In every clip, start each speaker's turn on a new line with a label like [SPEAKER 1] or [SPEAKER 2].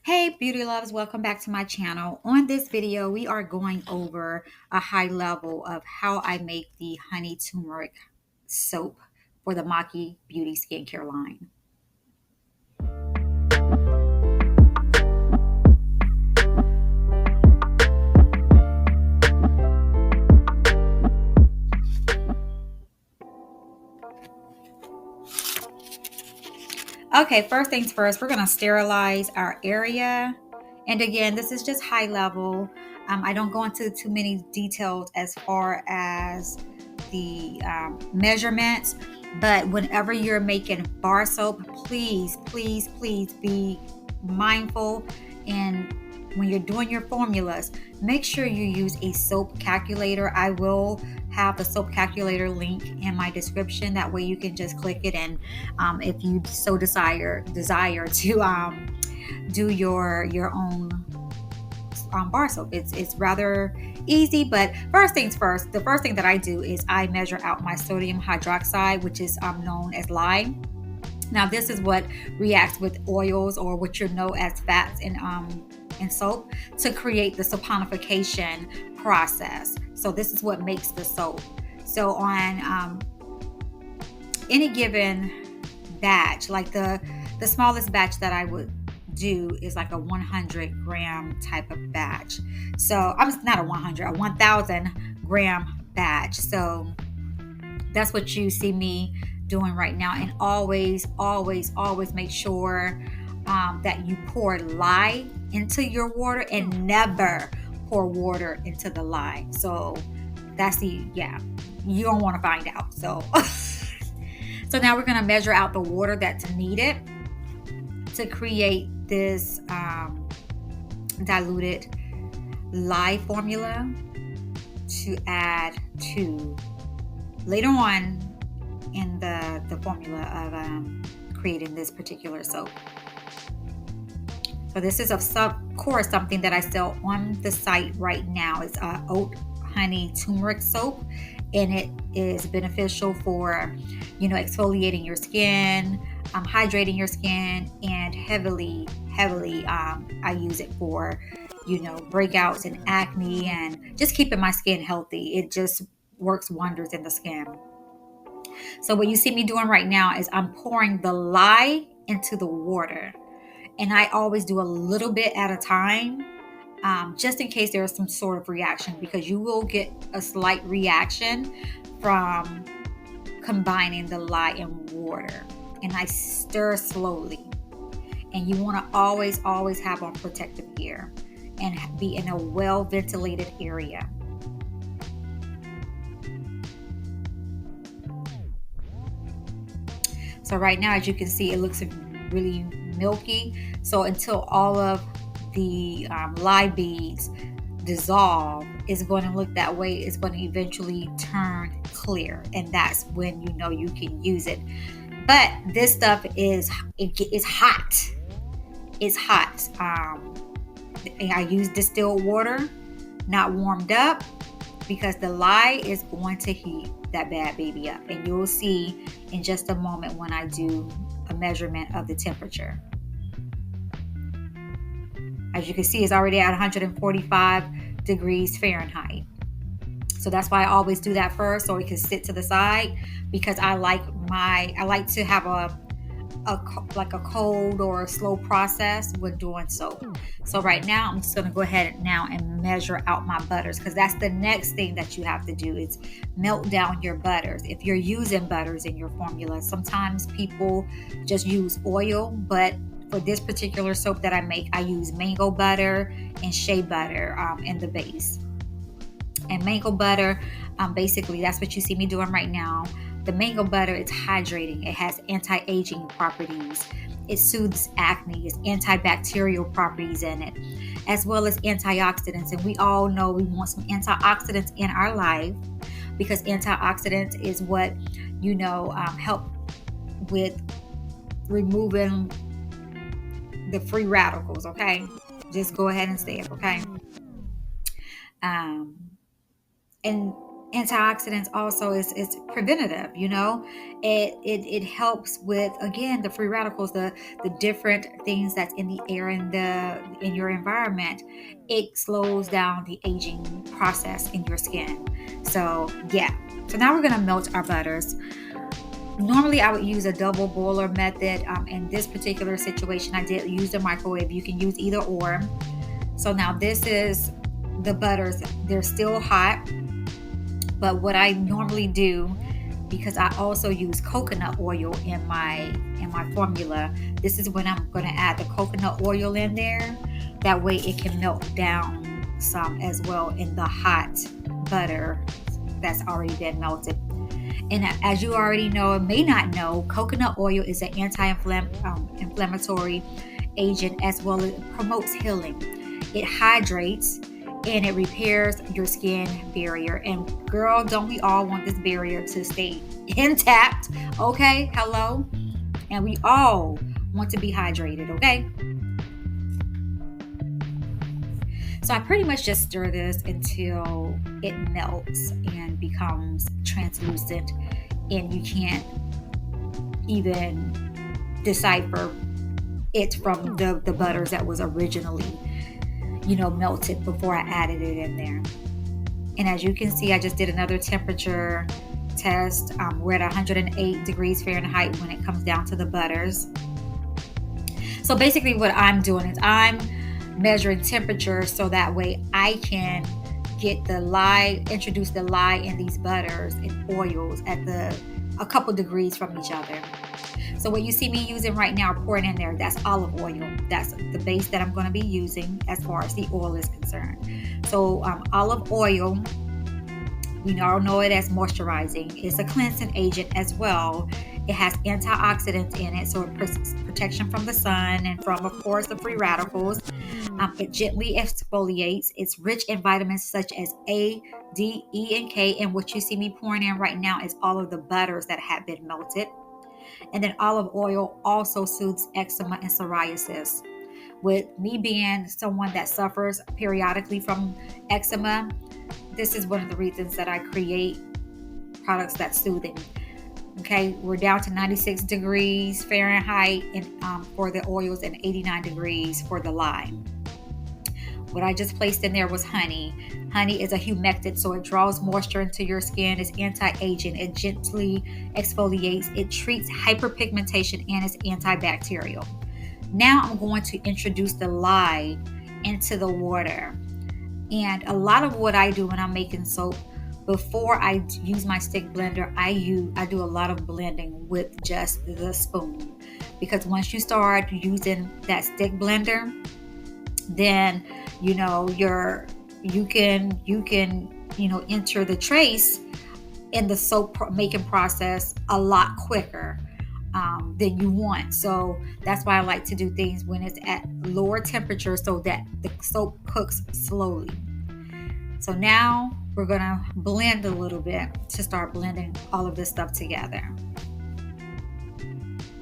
[SPEAKER 1] Hey beauty loves, welcome back to my channel. On this video, we are going over a high level of how I make the honey turmeric soap for the Makei beauty skincare line. Okay, first things first, we're going to sterilize our area. And again, this is just high level. I don't go into too many details as far as the measurements, but whenever you're making bar soap, please be mindful. And when you're doing your formulas, make sure you use a soap calculator. I will have the soap calculator link in my description. That way you can just click it, and if you so desire to do your own bar soap. It's rather easy, but first things first, the first thing that I do is I measure out my sodium hydroxide, which is known as lye. Now this is what reacts with oils, or what you know as fats in soap, to create the saponification process. So this is what makes the soap. So on any given batch, like the smallest batch that I would do is like a 100 gram type of batch. So I'm not a 1000 gram batch. So that's what you see me doing right now. And always make sure that you pour lye into your water, and never pour water into the lye. So that's you don't want to find out. So so now we're going to measure out the water that's needed to create this diluted lye formula to add to later on in the formula of creating this particular soap. So this is of course something that I sell on the site right now. It's oat honey turmeric soap, and it is beneficial for exfoliating your skin, hydrating your skin, and heavily I use it for breakouts and acne, and just keeping my skin healthy. It just works wonders in the skin. So what you see me doing right now is I'm pouring the lye into the water, and I always do a little bit at a time, just in case there is some sort of reaction, because you will get a slight reaction from combining the lye and water. And I stir slowly, and you want to always have on protective gear and be in a well ventilated area. So right now, as you can see, it looks really milky. So until all of the lye beads dissolve, it's going to look that way. It's going to eventually turn clear, and that's when you can use it. But this stuff is hot. It's hot. I use distilled water, not warmed up, because the lye is going to heat that bad baby up. And you'll see in just a moment when I do a measurement of the temperature. As you can see, it's already at 145 degrees Fahrenheit. So that's why I always do that first, so it can sit to the side, because I like to have a cold or a slow process when doing soap. So right now, I'm just going to go ahead now and measure out my butters, because that's the next thing that you have to do is melt down your butters. If you're using butters in your formula, sometimes people just use oil, but for this particular soap that I make, I use mango butter and shea butter in the base. And mango butter, basically, that's what you see me doing right now. The mango butter, it's hydrating. It has anti-aging properties. It soothes acne. It's antibacterial properties in it, as well as antioxidants. And we all know we want some antioxidants in our life, because antioxidants is what help with removing the free radicals. Okay, just go ahead and say it. Okay. And antioxidants also is it's preventative. It helps with, again, the free radicals, the different things that's in the air and the in your environment. It slows down the aging process in your skin. So yeah, so now we're going to melt our butters. Normally I would use a double boiler method. In this particular situation I did use the microwave. You can use either or. So now this is the butters. They're still hot. But what I normally do, because I also use coconut oil in my formula, this is when I'm going to add the coconut oil in there. That way it can melt down some as well in the hot butter that's already been melted. And as you already know, or may not know, coconut oil is an anti-inflammatory agent, as well as it promotes healing. It hydrates and it repairs your skin barrier. And girl, don't we all want this barrier to stay intact? Okay, hello? And we all want to be hydrated, okay? So I pretty much just stir this until it melts and becomes translucent, and you can't even decipher it from the butters that was originally, melted before I added it in there. And as you can see, I just did another temperature test. We're at 108 degrees Fahrenheit when it comes down to the butters. So basically what I'm doing is I'm measuring temperature so that way I can get introduce the lye in these butters and oils at a couple degrees from each other. So what you see me using right now, pouring in there, that's olive oil. That's the base that I'm going to be using as far as the oil is concerned. So olive oil, we all know it as moisturizing. It's a cleansing agent as well. It has antioxidants in it, so it protection from the sun and from, of course, the free radicals. It gently exfoliates. It's rich in vitamins such as A, D, E, and K. And what you see me pouring in right now is all of the butters that have been melted. And then olive oil also soothes eczema and psoriasis. With me being someone that suffers periodically from eczema, this is one of the reasons that I create products that's soothing. Okay, we're down to 96 degrees Fahrenheit for the oils and 89 degrees for the lime. What I just placed in there was honey. Honey is a humectant, so it draws moisture into your skin. It's anti-aging. It gently exfoliates. It treats hyperpigmentation, and it's antibacterial. Now I'm going to introduce the lye into the water. And a lot of what I do when I'm making soap, before I use my stick blender, I do a lot of blending with just the spoon. Because once you start using that stick blender, then you can enter the trace in the soap making process a lot quicker than you want. So that's why I like to do things when it's at lower temperature so that the soap cooks slowly. So now we're gonna blend a little bit to start blending all of this stuff together.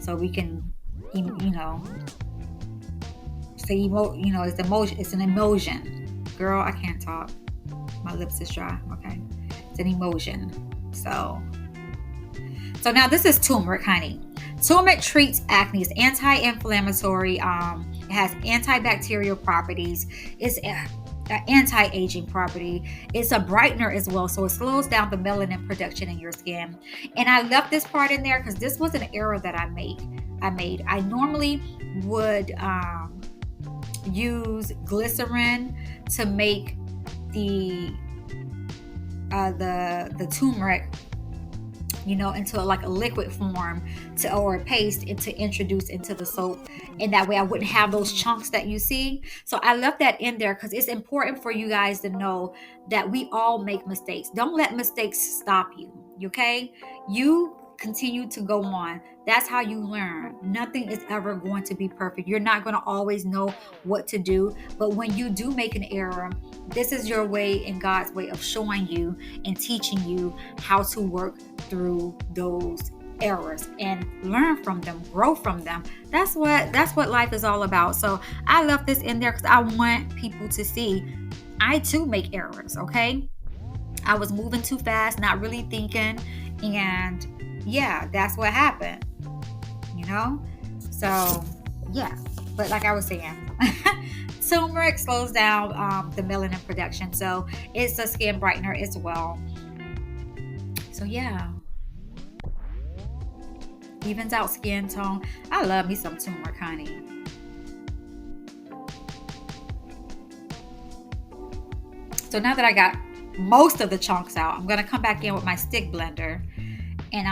[SPEAKER 1] So we can, it's an emulsion. Girl, I can't talk. My lips is dry. Okay, it's an emulsion. So now this is turmeric, honey. Turmeric treats acne. It's anti-inflammatory. It has antibacterial properties. It's an anti-aging property. It's a brightener as well, so it slows down the melanin production in your skin. And I left this part in there because this was an error that I made. I normally would use glycerin to make the turmeric, into like a liquid form or a paste to introduce into the soap, and that way I wouldn't have those chunks that you see. So I left that in there because it's important for you guys to know that we all make mistakes. Don't let mistakes stop you. Okay, you continue to go on. That's how you learn. Nothing is ever going to be perfect. You're not going to always know what to do, but when you do make an error, this is your way and God's way of showing you and teaching you how to work through those errors and learn from them, grow from them. That's what life is all about. So I left this in there because I want people to see I too make errors. Okay, I was moving too fast, not really thinking. And yeah, that's what happened, you know? So yeah, but like I was saying, turmeric slows down the melanin production. So it's a skin brightener as well. So yeah, evens out skin tone. I love me some turmeric, honey. So now that I got most of the chunks out, I'm going to come back in with my stick blender, and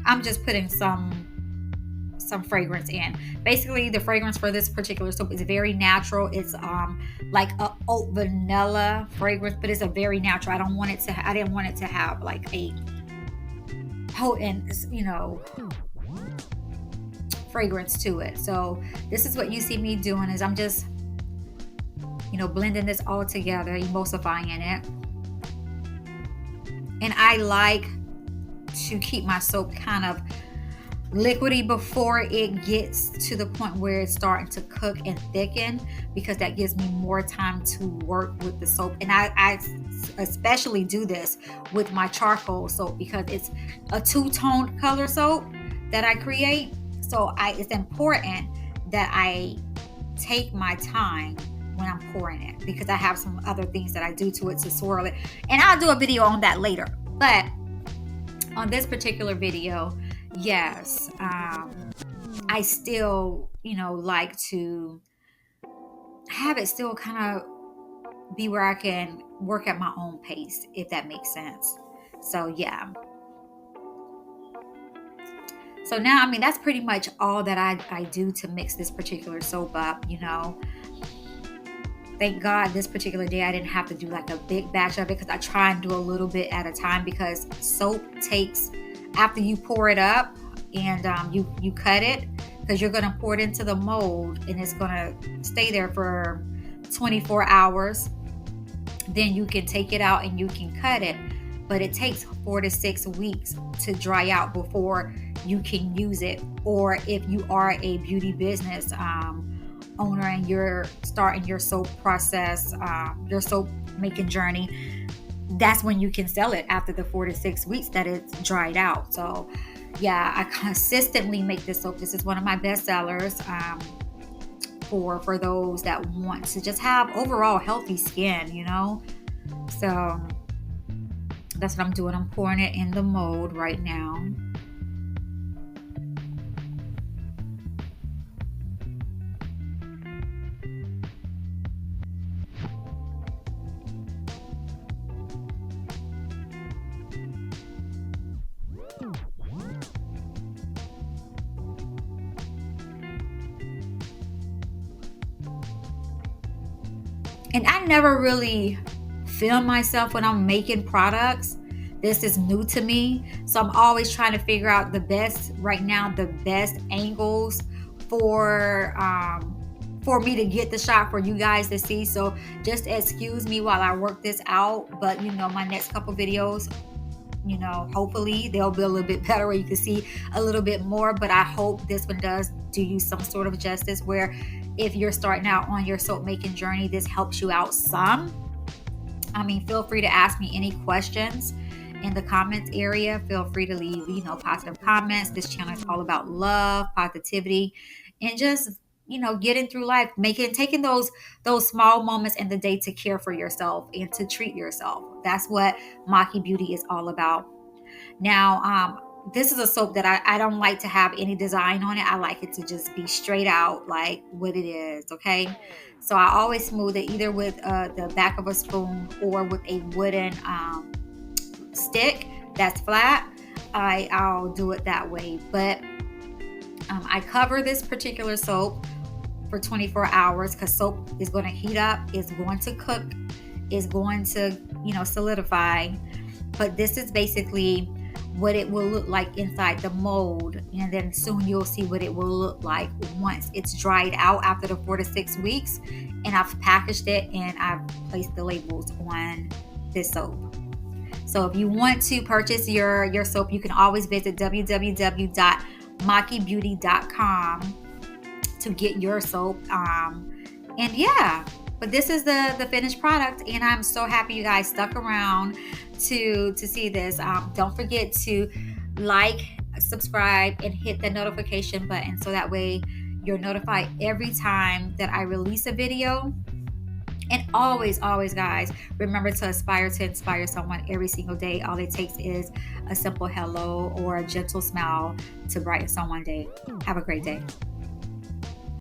[SPEAKER 1] I'm just putting some fragrance in. Basically, the fragrance for this particular soap is very natural. It's like a oat vanilla fragrance, but it's a very natural. I didn't want it to have like a potent, fragrance to it. So this is what you see me doing, is I'm just blending this all together, emulsifying it. And I like to keep my soap kind of liquidy before it gets to the point where it's starting to cook and thicken, because that gives me more time to work with the soap. And I especially do this with my charcoal soap, because it's a two-tone color soap that I create. So it's important that I take my time when I'm pouring it, because I have some other things that I do to it to swirl it. And I'll do a video on that later. But on this particular video, yes, I still, like to have it still kind of be where I can work at my own pace, if that makes sense. So yeah. So now, that's pretty much all that I do to mix this particular soap up, Thank God this particular day I didn't have to do like a big batch of it, because I try and do a little bit at a time, because soap takes, after you pour it up and you cut it, because you're going to pour it into the mold and it's going to stay there for 24 hours. Then you can take it out and you can cut it. But it takes 4 to 6 weeks to dry out before you can use it. Or if you are a beauty business owner and you're starting your soap process, your soap making journey, that's when you can sell it, after the 4 to 6 weeks that it's dried out. So yeah, I consistently make this soap. This is one of my best sellers for those that want to just have overall healthy skin, So that's what I'm doing. I'm pouring it in the mold right now. And I never really film myself when I'm making products. This is new to me. So I'm always trying to figure out the best angles for me to get the shot for you guys to see. So just excuse me while I work this out. But my next couple videos, hopefully they'll be a little bit better where you can see a little bit more. But I hope this one does do you some sort of justice, where if you're starting out on your soap making journey, this helps you out some. Feel free to ask me any questions in the comments area. Feel free to leave, positive comments. This channel is all about love, positivity, and just, getting through life, taking those small moments in the day to care for yourself and to treat yourself. That's what Makei Beauty is all about. Now, this is a soap that I don't like to have any design on it. I like it to just be straight out like what it is, okay? So I always smooth it either with the back of a spoon or with a wooden stick that's flat. I'll do it that way. But I cover this particular soap for 24 hours, because soap is going to heat up, it's going to cook, it's going to, solidify. But this is basically what it will look like inside the mold, and then soon you'll see what it will look like once it's dried out after the 4 to 6 weeks, and I've packaged it and I've placed the labels on this soap. So if you want to purchase your soap, you can always visit www.makeibeauty.com to get your soap. And yeah, But this is the finished product, and I'm so happy you guys stuck around to see this. Don't forget to like, subscribe, and hit the notification button so that way you're notified every time that I release a video. And always, always, guys, remember to aspire to inspire someone every single day. All it takes is a simple hello or a gentle smile to brighten someone's day. Have a great day.